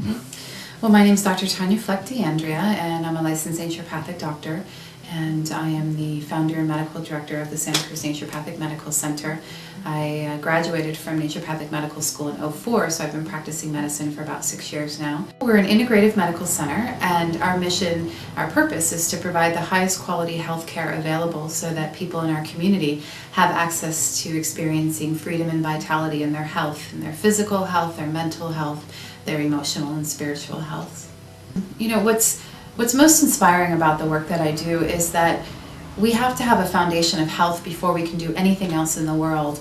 Well, my name is Dr. Tanya Fleck-DeAndrea, and I'm a licensed naturopathic doctor, and I am the founder and medical director of the Santa Cruz Naturopathic Medical Center. I graduated from Naturopathic Medical School in '04, so I've been practicing medicine for about 6 years now. We're an integrative medical center, and our mission, our purpose is to provide the highest quality health care available so that people in our community have access to experiencing freedom and vitality in their health, in their physical health, their mental health, their emotional and spiritual health. You know, what's most inspiring about the work that I do is that we have to have a foundation of health before we can do anything else in the world.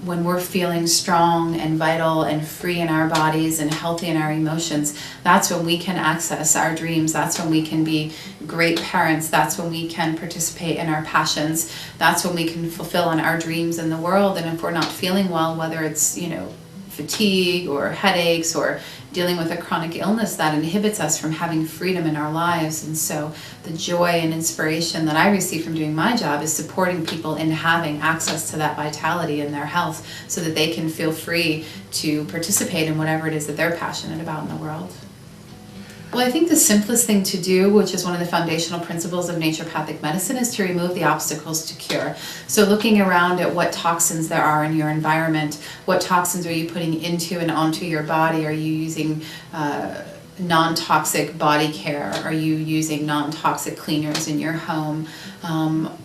When we're feeling strong and vital and free in our bodies and healthy in our emotions, that's when we can access our dreams. That's when we can be great parents. That's when we can participate in our passions. That's when we can fulfill on our dreams in the world. And if we're not feeling well, whether it's, fatigue or headaches or dealing with a chronic illness, that inhibits us from having freedom in our lives. And so the joy and inspiration that I receive from doing my job is supporting people in having access to that vitality in their health so that they can feel free to participate in whatever it is that they're passionate about in the world. Well, I think the simplest thing to do, which is one of the foundational principles of naturopathic medicine, is to remove the obstacles to cure. So looking around at what toxins there are in your environment, what toxins are you putting into and onto your body? Are you using non-toxic body care? Are you using non-toxic cleaners in your home?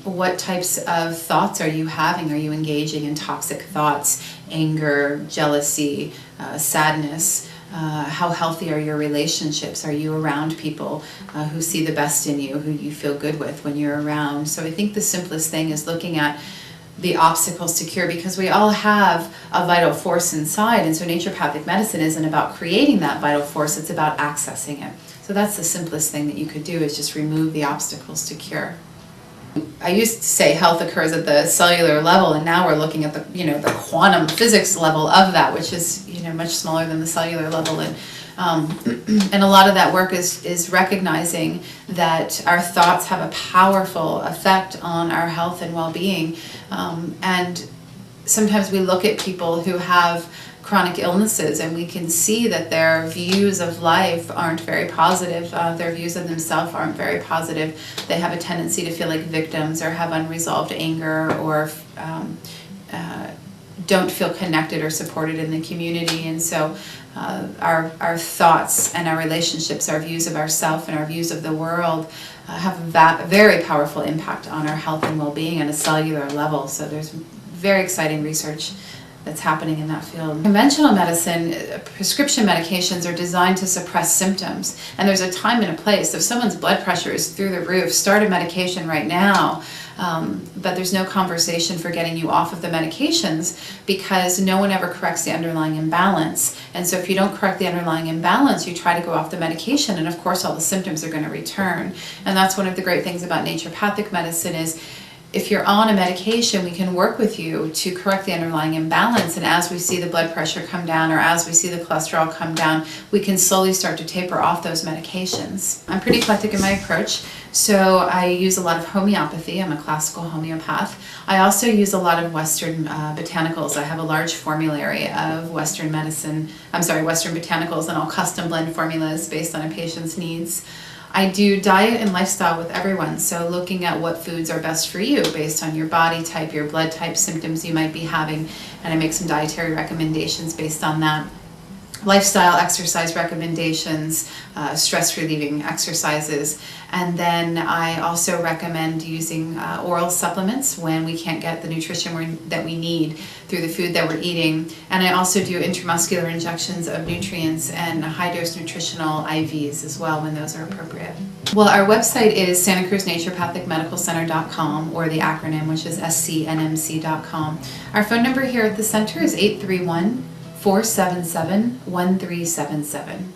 What types of thoughts are you having? Are you engaging in toxic thoughts, anger, jealousy, sadness? How healthy are your relationships? Are you around people who see the best in you, who you feel good with when you're around? So I think the simplest thing is looking at the obstacles to cure, because we all have a vital force inside, and so naturopathic medicine isn't about creating that vital force, it's about accessing it. So that's the simplest thing that you could do, is just remove the obstacles to cure. I used to say health occurs at the cellular level, and now we're looking at the quantum physics level of that, which is much smaller than the cellular level, and a lot of that work is recognizing that our thoughts have a powerful effect on our health and well-being, and sometimes we look at people who have chronic illnesses and we can see that their views of life aren't very positive, their views of themselves aren't very positive. They have a tendency to feel like victims or have unresolved anger or don't feel connected or supported in the community. And so our thoughts and our relationships, our views of ourselves and our views of the world have a very powerful impact on our health and well-being at a cellular level. So there's very exciting research that's happening in that field. Conventional medicine, prescription medications are designed to suppress symptoms, and there's a time and a place. If someone's blood pressure is through the roof, start a medication right now, but there's no conversation for getting you off of the medications because no one ever corrects the underlying imbalance. And so if you don't correct the underlying imbalance, you try to go off the medication, and of course all the symptoms are going to return. And that's one of the great things about naturopathic medicine is if you're on a medication, we can work with you to correct the underlying imbalance, and as we see the blood pressure come down or as we see the cholesterol come down, we can slowly start to taper off those medications. I'm pretty eclectic in my approach, so I use a lot of homeopathy. I'm a classical homeopath. I also use a lot of Western botanicals. I have a large formulary of Western botanicals, and I'll custom blend formulas based on a patient's needs. I do diet and lifestyle with everyone, so looking at what foods are best for you based on your body type, your blood type, symptoms you might be having, and I make some dietary recommendations based on that. Lifestyle exercise recommendations, stress relieving exercises, and then I also recommend using oral supplements when we can't get the nutrition that we need through the food that we're eating, and I also do intramuscular injections of nutrients and high dose nutritional IVs as well when those are appropriate. Well, our website is santacruznaturopathicmedicalcenter.com, or the acronym, which is scnmc.com. Our phone number here at the center is 831-477-1377.